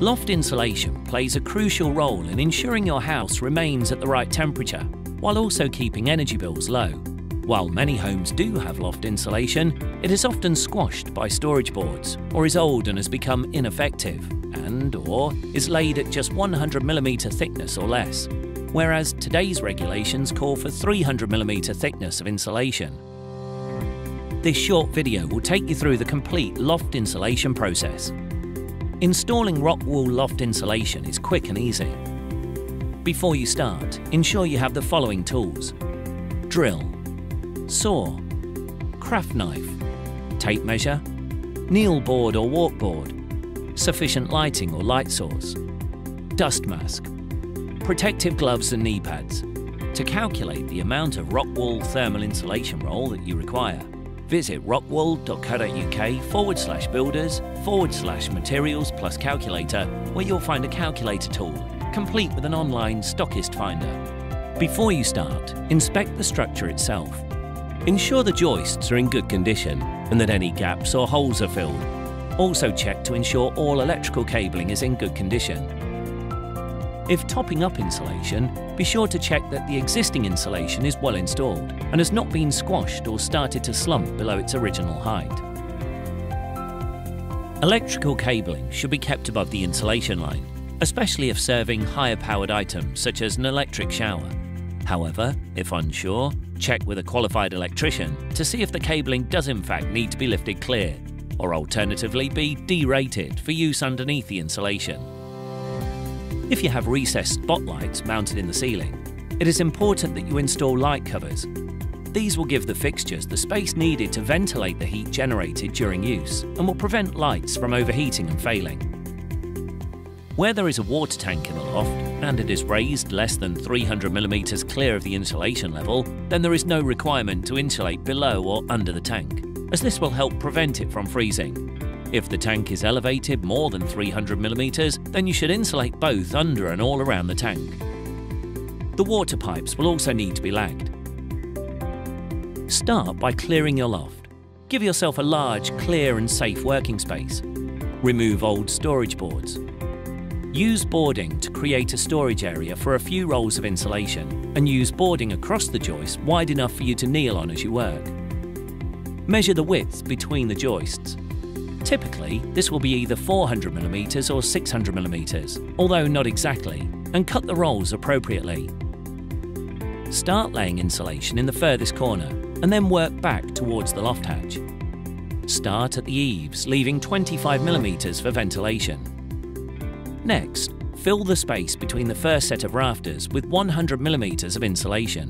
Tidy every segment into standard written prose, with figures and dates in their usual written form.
Loft insulation plays a crucial role in ensuring your house remains at the right temperature, while also keeping energy bills low. While many homes do have loft insulation, it is often squashed by storage boards, or is old and has become ineffective, or is laid at just 100mm thickness or less, whereas today's regulations call for 300mm thickness of insulation. This short video will take you through the complete loft insulation process. Installing rock wool loft insulation is quick and easy. Before you start, ensure you have the following tools: drill, saw, craft knife, tape measure, kneel board or walk board, sufficient lighting or light source, dust mask, protective gloves and knee pads. To calculate the amount of rock wool thermal insulation roll that you require, visit rockwool.co.uk/builders/materials+calculator, where you'll find a calculator tool, complete with an online stockist finder. Before you start, inspect the structure itself. Ensure the joists are in good condition and that any gaps or holes are filled. Also check to ensure all electrical cabling is in good condition. If topping up insulation, be sure to check that the existing insulation is well installed and has not been squashed or started to slump below its original height. Electrical cabling should be kept above the insulation line, especially if serving higher powered items such as an electric shower. However, if unsure, check with a qualified electrician to see if the cabling does in fact need to be lifted clear, or alternatively be derated for use underneath the insulation. If you have recessed spotlights mounted in the ceiling, it is important that you install light covers. These will give the fixtures the space needed to ventilate the heat generated during use and will prevent lights from overheating and failing. Where there is a water tank in the loft and it is raised less than 300mm clear of the insulation level, then there is no requirement to insulate below or under the tank, as this will help prevent it from freezing. If the tank is elevated more than 300mm, then you should insulate both under and all around the tank. The water pipes will also need to be lagged. Start by clearing your loft. Give yourself a large, clear and safe working space. Remove old storage boards. Use boarding to create a storage area for a few rolls of insulation, and use boarding across the joist wide enough for you to kneel on as you work. Measure the width between the joists. Typically, this will be either 400mm or 600mm, although not exactly, and cut the rolls appropriately. Start laying insulation in the furthest corner, and then work back towards the loft hatch. Start at the eaves, leaving 25mm for ventilation. Next, fill the space between the first set of rafters with 100mm of insulation.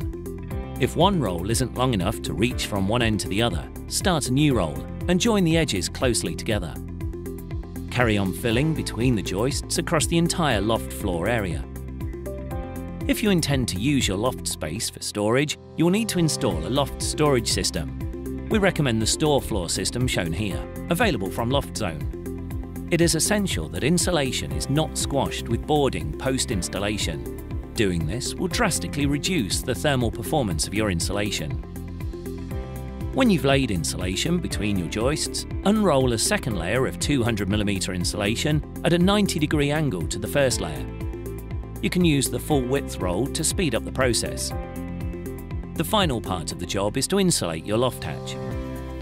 If one roll isn't long enough to reach from one end to the other, start a new roll and join the edges closely together. Carry on filling between the joists across the entire loft floor area. If you intend to use your loft space for storage, you will need to install a loft storage system. We recommend the store floor system shown here, available from Loft Zone. It is essential that insulation is not squashed with boarding post-installation. Doing this will drastically reduce the thermal performance of your insulation. When you've laid insulation between your joists, unroll a second layer of 200mm insulation at a 90-degree angle to the first layer. You can use the full width roll to speed up the process. The final part of the job is to insulate your loft hatch.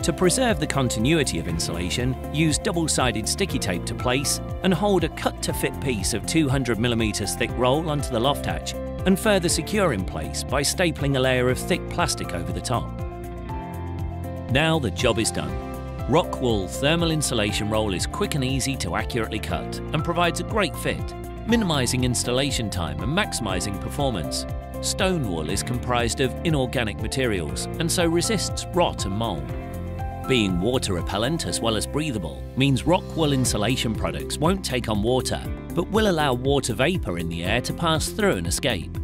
To preserve the continuity of insulation, use double-sided sticky tape to place and hold a cut-to-fit piece of 200mm thick roll onto the loft hatch and further secure in place by stapling a layer of thick plastic over the top. Now the job is done. Rock wool thermal insulation roll is quick and easy to accurately cut and provides a great fit, minimizing installation time and maximizing performance. Stone wool is comprised of inorganic materials and so resists rot and mold. Being water repellent as well as breathable means rock wool insulation products won't take on water, but will allow water vapor in the air to pass through and escape.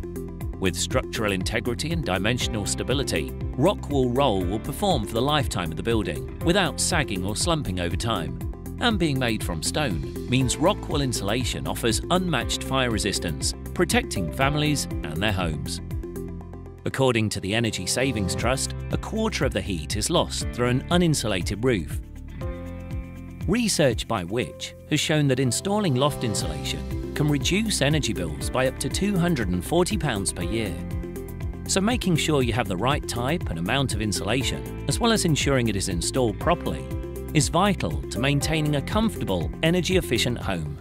With structural integrity and dimensional stability, rock wool roll will perform for the lifetime of the building without sagging or slumping over time. And being made from stone means rock wool insulation offers unmatched fire resistance, protecting families and their homes. According to the Energy Savings Trust, a quarter of the heat is lost through an uninsulated roof. Research by which has shown that installing loft insulation can reduce energy bills by up to £240 per year. So making sure you have the right type and amount of insulation, as well as ensuring it is installed properly, is vital to maintaining a comfortable, energy-efficient home.